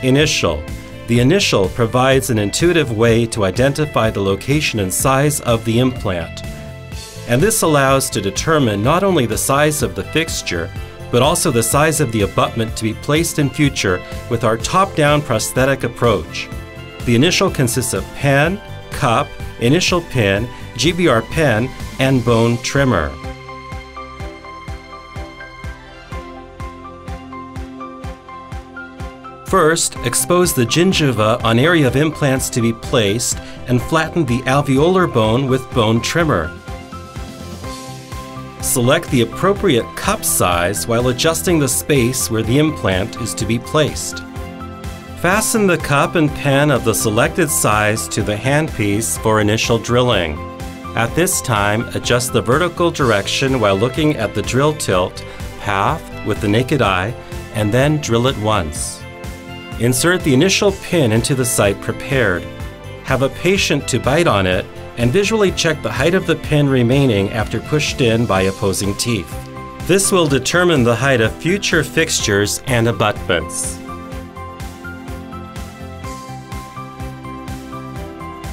Initial. The initial provides an intuitive way to identify the location and size of the implant. And this allows to determine not only the size of the fixture, but also the size of the abutment to be placed in future with our top-down prosthetic approach. The initial consists of pen, cup, initial pin, GBR pen, and bone trimmer. First, expose the gingiva on area of implants to be placed and flatten the alveolar bone with bone trimmer. Select the appropriate cup size while adjusting the space where the implant is to be placed. Fasten the cup and pen of the selected size to the handpiece for initial drilling. At this time, adjust the vertical direction while looking at the drill tilt path with the naked eye, and then drill it once. Insert the initial pin into the site prepared. Have a patient to bite on it and visually check the height of the pin remaining after pushed in by opposing teeth. This will determine the height of future fixtures and abutments.